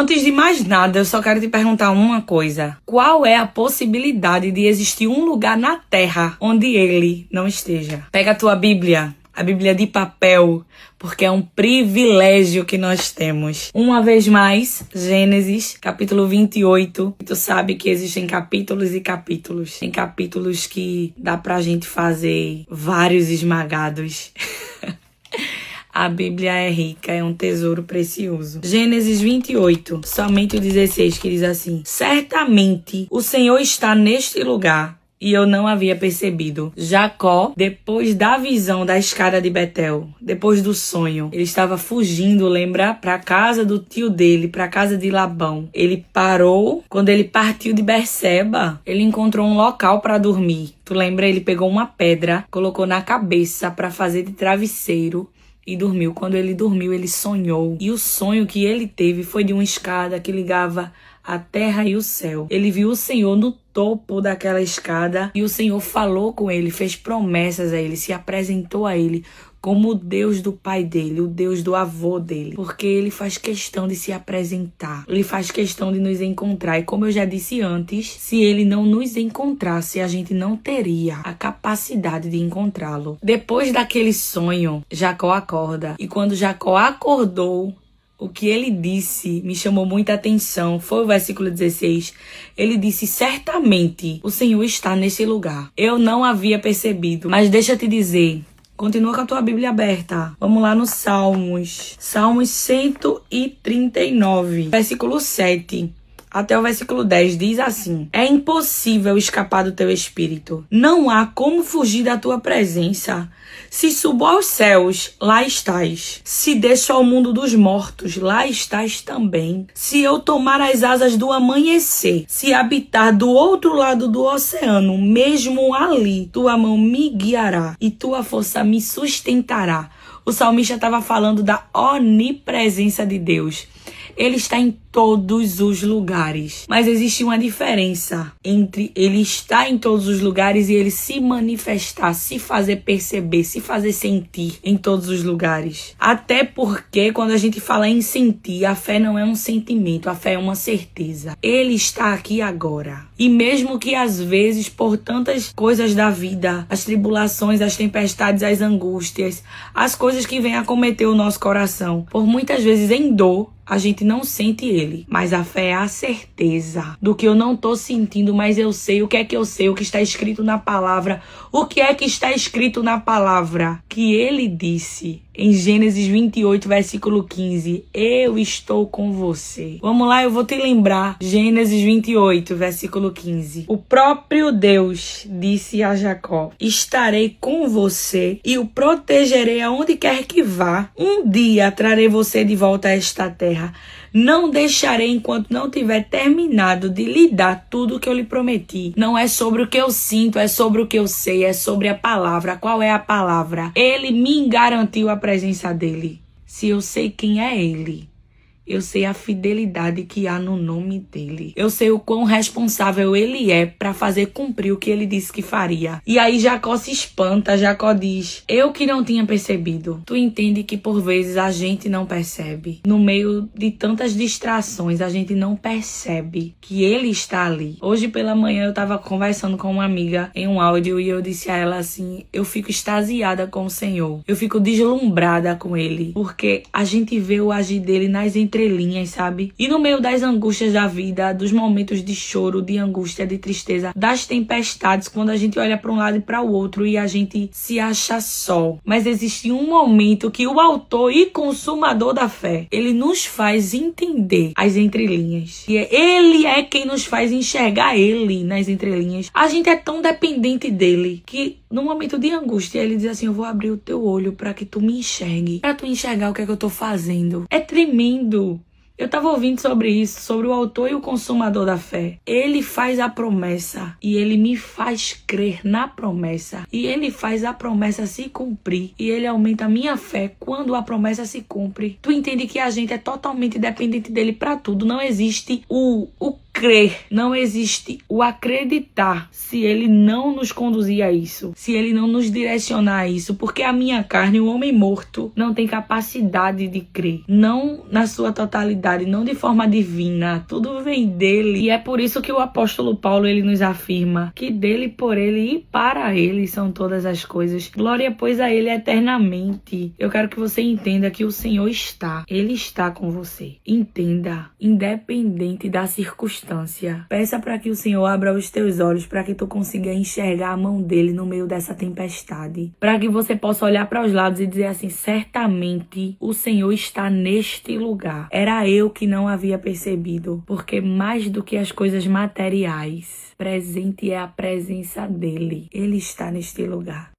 Antes de mais nada, eu só quero te perguntar uma coisa. Qual é a possibilidade de existir um lugar na Terra onde ele não esteja? Pega a tua Bíblia, a Bíblia de papel, porque é um privilégio que nós temos. Uma vez mais, Gênesis, capítulo 28. Tu sabe que existem capítulos e capítulos. Tem capítulos que dá pra gente fazer vários esmagados. A Bíblia é rica, é um tesouro precioso. Gênesis 28, somente o 16, que diz assim: certamente o Senhor está neste lugar, e eu não havia percebido. Jacó, depois da visão da escada de Betel, depois do sonho, ele estava fugindo, lembra? Para a casa do tio dele, para a casa de Labão. Ele parou, quando ele partiu de Berseba, ele encontrou um local para dormir. Tu lembra? Ele pegou uma pedra, colocou na cabeça para fazer de travesseiro e dormiu. Quando ele dormiu, ele sonhou. E o sonho que ele teve foi de uma escada que ligava a terra e o céu. Ele viu o Senhor no topo daquela escada e o Senhor falou com ele, fez promessas a ele, se apresentou a ele como o Deus do pai dele, o Deus do avô dele. Porque ele faz questão de se apresentar. Ele faz questão de nos encontrar. E como eu já disse antes, se ele não nos encontrasse, a gente não teria a capacidade de encontrá-lo. Depois daquele sonho, Jacó acorda. E quando Jacó acordou, o que ele disse me chamou muita atenção. Foi o versículo 16. Ele disse: certamente o Senhor está nesse lugar. Eu não havia percebido. Mas deixa eu te dizer, continua com a tua Bíblia aberta. Vamos lá no Salmos. Salmos 139, versículo 7. Até o versículo 10 diz assim: é impossível escapar do teu espírito. Não há como fugir da tua presença. Se subo aos céus, lá estás. Se desço ao mundo dos mortos, lá estás também. Se eu tomar as asas do amanhecer, se habitar do outro lado do oceano, mesmo ali, tua mão me guiará e tua força me sustentará. O salmista estava falando da onipresença de Deus. Ele está em todos os lugares. Mas existe uma diferença entre ele estar em todos os lugares e ele se manifestar, se fazer perceber, se fazer sentir em todos os lugares. Até porque quando a gente fala em sentir, a fé não é um sentimento, a fé é uma certeza. Ele está aqui agora. E mesmo que às vezes por tantas coisas da vida, as tribulações, as tempestades, as angústias, as coisas que vêm acometer o nosso coração, por muitas vezes em dor, a gente não sente ele, mas a fé é a certeza do que eu não tô sentindo, mas eu sei. O que é que eu sei? O que está escrito na palavra. O que é que está escrito na palavra? Que ele disse em Gênesis 28, versículo 15, eu estou com você. Vamos lá, eu vou te lembrar. Gênesis 28, versículo 15. O próprio Deus disse a Jacó: estarei com você e o protegerei aonde quer que vá. Um dia trarei você de volta a esta terra. Não deixarei enquanto não tiver terminado de lhe dar tudo o que eu lhe prometi. Não é sobre o que eu sinto, é sobre o que eu sei, é sobre a palavra. Qual é a palavra? Ele me garantiu a presença dele. Se eu sei quem é ele, eu sei a fidelidade que há no nome dele. Eu sei o quão responsável ele é para fazer cumprir o que ele disse que faria. E aí Jacó se espanta. Jacó diz: eu que não tinha percebido. Tu entende que por vezes a gente não percebe. No meio de tantas distrações, a gente não percebe que ele está ali. Hoje pela manhã eu tava conversando com uma amiga em um áudio e eu disse a ela assim: eu fico extasiada com o Senhor. Eu fico deslumbrada com ele. Porque a gente vê o agir dele nas entrelinhas, sabe? E no meio das angústias da vida, dos momentos de choro, de angústia, de tristeza, das tempestades, quando a gente olha para um lado e para o outro e a gente se acha só. Mas existe um momento que o autor e consumador da fé, ele nos faz entender as entrelinhas. E ele é quem nos faz enxergar ele nas entrelinhas. A gente é tão dependente dele que no momento de angústia ele diz assim: eu vou abrir o teu olho para que tu me enxergue, para tu enxergar o que é que eu tô fazendo. É tremendo. Eu estava ouvindo sobre isso, sobre o autor e o consumador da fé. Ele faz a promessa e ele me faz crer na promessa. E ele faz a promessa se cumprir. E ele aumenta a minha fé quando a promessa se cumpre. Tu entende que a gente é totalmente dependente dele para tudo. Não existe o crer, não existe o acreditar se ele não nos conduzir a isso, se ele não nos direcionar a isso, porque a minha carne, o homem morto, não tem capacidade de crer, não na sua totalidade, não de forma divina, tudo vem dele, e é por isso que o apóstolo Paulo, ele nos afirma que dele, por ele e para ele são todas as coisas, glória pois a ele eternamente. Eu quero que você entenda que o Senhor está, ele está com você, entenda, independente da circunstância, peça para que o Senhor abra os teus olhos, para que tu consiga enxergar a mão dele no meio dessa tempestade, para que você possa olhar para os lados e dizer assim, certamente o Senhor está neste lugar. Era eu que não havia percebido, porque mais do que as coisas materiais, presente é a presença dele. Ele está neste lugar.